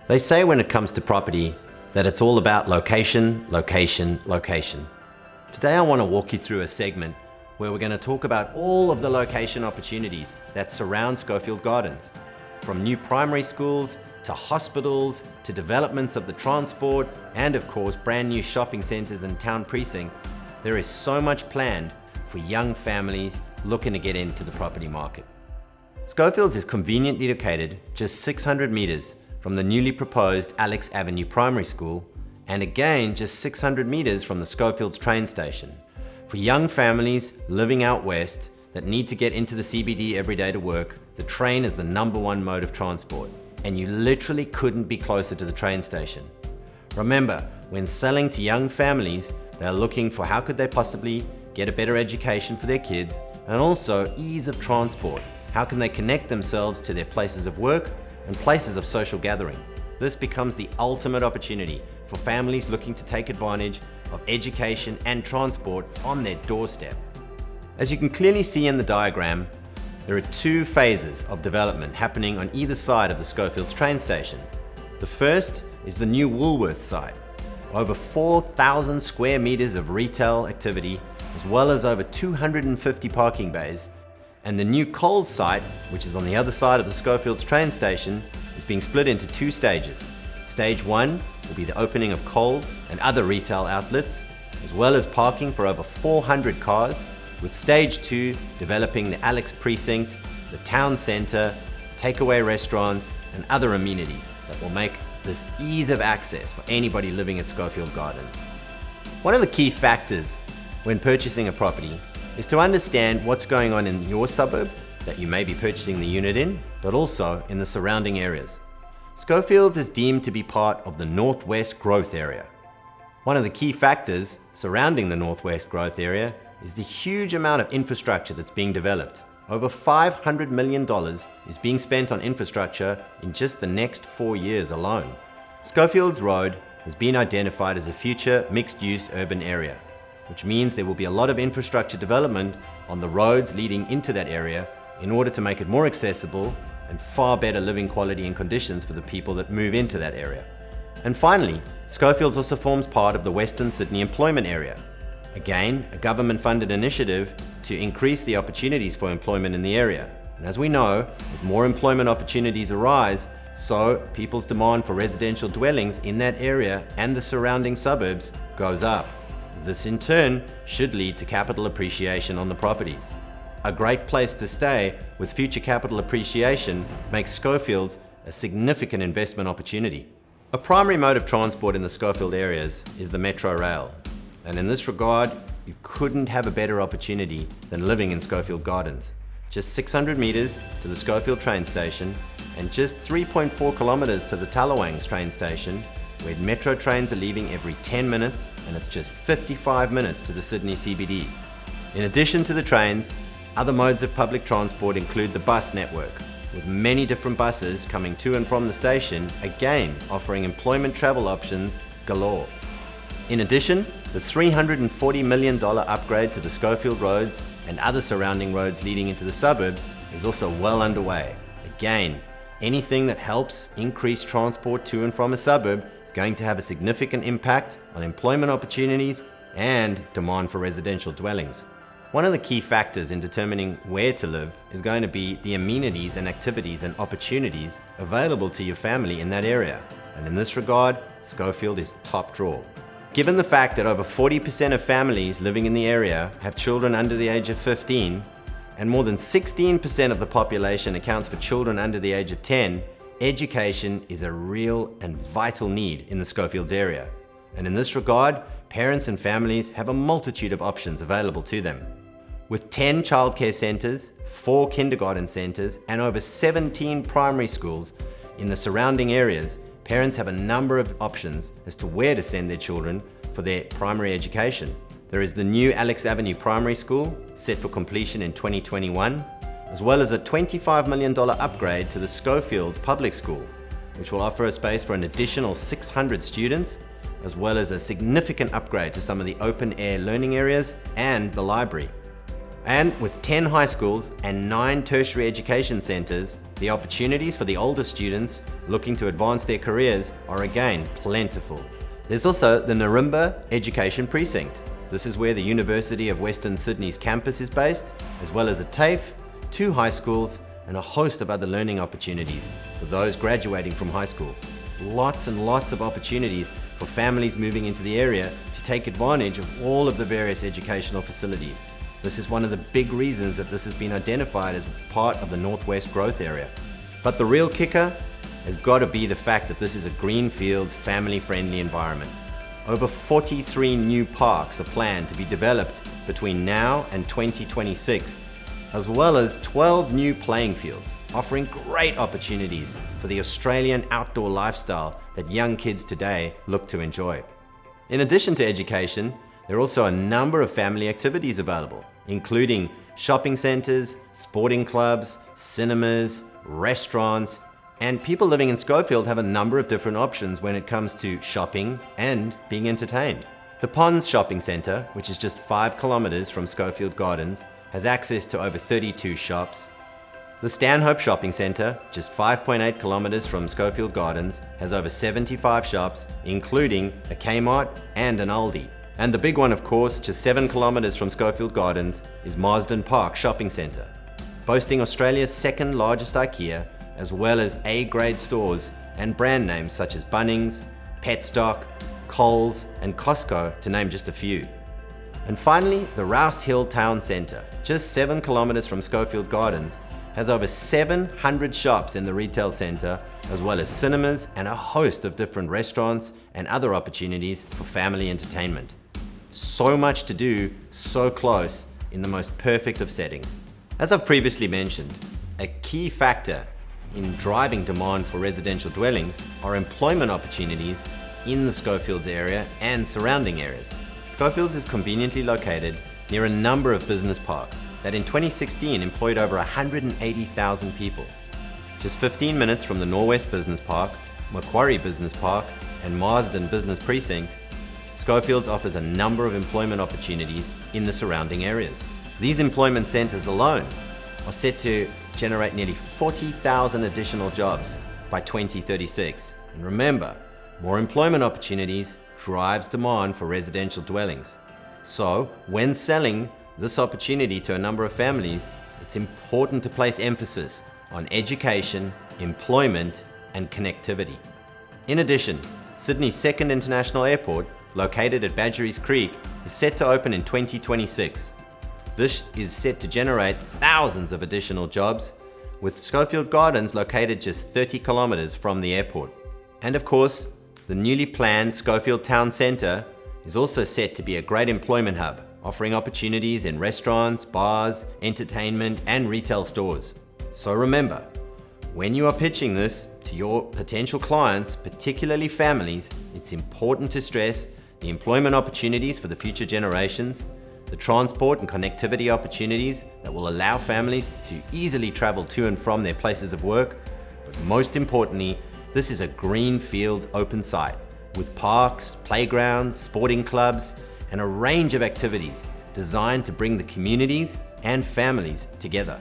They say when it comes to property that it's all about location, location, location. Today I want to walk you through a segment where we're going to talk about all of the location opportunities that surround Schofield Gardens. From new primary schools, to hospitals, to developments of the transport, and of course brand new shopping centres and town precincts, there is so much planned for young families looking to get into the property market. Schofields is conveniently located just 600 metres from the newly proposed Alex Avenue Primary School, and again just 600 metres from the Schofields train station. For young families living out west that need to get into the CBD every day to work, the train is the #1 mode of transport, and you literally couldn't be closer to the train station. Remember, when selling to young families, they're looking for how could they possibly get a better education for their kids, and also ease of transport. How can they connect themselves to their places of work and places of social gathering? This becomes the ultimate opportunity for families looking to take advantage of education and transport on their doorstep. As you can clearly see in the diagram, there are two phases of development happening on either side of the Schofields train station. The first is the new Woolworths site, over 4,000 square meters of retail activity, as well as over 250 parking bays. And the new Coles site, which is on the other side of the Schofields train station, is being split into two stages. Stage 1 will be the opening of Coles and other retail outlets, as well as parking for over 400 cars, with Stage 2 developing the Alex precinct, the town centre, takeaway restaurants, and other amenities that will make this ease of access for anybody living at Schofield Gardens. One of the key factors when purchasing a property is to understand what's going on in your suburb that you may be purchasing the unit in, but also in the surrounding areas. Schofields is deemed to be part of the Northwest Growth Area. One of the key factors surrounding the Northwest Growth Area is the huge amount of infrastructure that's being developed. Over $500 million is being spent on infrastructure in just the next 4 years alone. Schofields Road has been identified as a future mixed-use urban area, which means there will be a lot of infrastructure development on the roads leading into that area in order to make it more accessible and far better living quality and conditions for the people that move into that area. And finally, Schofields also forms part of the Western Sydney employment area. Again, a government-funded initiative to increase the opportunities for employment in the area. And as we know, as more employment opportunities arise, so people's demand for residential dwellings in that area and the surrounding suburbs goes up. This in turn should lead to capital appreciation on the properties. A great place to stay with future capital appreciation makes Schofields a significant investment opportunity. A primary mode of transport in the Schofield areas is the Metro Rail. And in this regard, you couldn't have a better opportunity than living in Schofield Gardens. Just 600 metres to the Schofield train station and just 3.4 kilometres to the Talawangs train station, where metro trains are leaving every 10 minutes and it's just 55 minutes to the Sydney CBD. In addition to the trains, other modes of public transport include the bus network, with many different buses coming to and from the station, again offering employment travel options galore. In addition, the $340 million upgrade to the Schofield roads and other surrounding roads leading into the suburbs is also well underway. Again, anything that helps increase transport to and from a suburb is going to have a significant impact on employment opportunities and demand for residential dwellings. One of the key factors in determining where to live is going to be the amenities and activities and opportunities available to your family in that area. And in this regard, Schofield is top draw. Given the fact that over 40% of families living in the area have children under the age of 15, and more than 16% of the population accounts for children under the age of 10, education is a real and vital need in the Schofields area. And in this regard, parents and families have a multitude of options available to them. With 10 childcare centres, 4 kindergarten centres, and over 17 primary schools in the surrounding areas, parents have a number of options as to where to send their children for their primary education. There is the new Alex Avenue Primary School, set for completion in 2021, as well as a $25 million upgrade to the Schofields Public School, which will offer a space for an additional 600 students, as well as a significant upgrade to some of the open-air learning areas and the library. And with 10 high schools and 9 tertiary education centres, The opportunities for the older students looking to advance their careers are again plentiful. There's also the Narimba Education Precinct. This is where the University of Western Sydney's campus is based, as well as a TAFE, 2 high schools, and a host of other learning opportunities for those graduating from high school. Lots and lots of opportunities for families moving into the area to take advantage of all of the various educational facilities. This is one of the big reasons that this has been identified as part of the Northwest Growth Area. But the real kicker has got to be the fact that this is a greenfields, family-friendly environment. Over 43 new parks are planned to be developed between now and 2026, as well as 12 new playing fields, offering great opportunities for the Australian outdoor lifestyle that young kids today look to enjoy. In addition to education, there are also a number of family activities available, including shopping centres, sporting clubs, cinemas, restaurants, and people living in Schofield have a number of different options when it comes to shopping and being entertained. The Ponds Shopping Centre, which is just 5 kilometres from Schofield Gardens, has access to over 32 shops. The Stanhope Shopping Centre, just 5.8 kilometres from Schofield Gardens, has over 75 shops, including a Kmart and an Aldi. And the big one, of course, just 7 kilometres from Schofield Gardens, is Marsden Park Shopping Centre, boasting Australia's second largest IKEA, as well as A-grade stores and brand names such as Bunnings, Petstock, Coles, and Costco, to name just a few. And finally, the Rouse Hill Town Centre, just 7 kilometres from Schofield Gardens, has over 700 shops in the retail centre, as well as cinemas and a host of different restaurants and other opportunities for family entertainment. So much to do, so close, in the most perfect of settings. As I've previously mentioned, a key factor in driving demand for residential dwellings are employment opportunities in the Schofields area and surrounding areas. Schofields is conveniently located near a number of business parks that in 2016 employed over 180,000 people. Just 15 minutes from the Norwest Business Park, Macquarie Business Park, and Marsden Business Precinct, Schofields offers a number of employment opportunities in the surrounding areas. These employment centres alone are set to generate nearly 40,000 additional jobs by 2036. And remember, more employment opportunities drives demand for residential dwellings. So, when selling this opportunity to a number of families, it's important to place emphasis on education, employment, and connectivity. In addition, Sydney's second international airport, located at Badgerys Creek, is set to open in 2026. This is set to generate thousands of additional jobs, with Schofield Gardens located just 30 kilometres from the airport. And of course, the newly planned Schofield Town Centre is also set to be a great employment hub, offering opportunities in restaurants, bars, entertainment, and retail stores. So remember, when you are pitching this to your potential clients, particularly families, it's important to stress the employment opportunities for the future generations, the transport and connectivity opportunities that will allow families to easily travel to and from their places of work, but most importantly, this is a greenfields open site with parks, playgrounds, sporting clubs, and a range of activities designed to bring the communities and families together.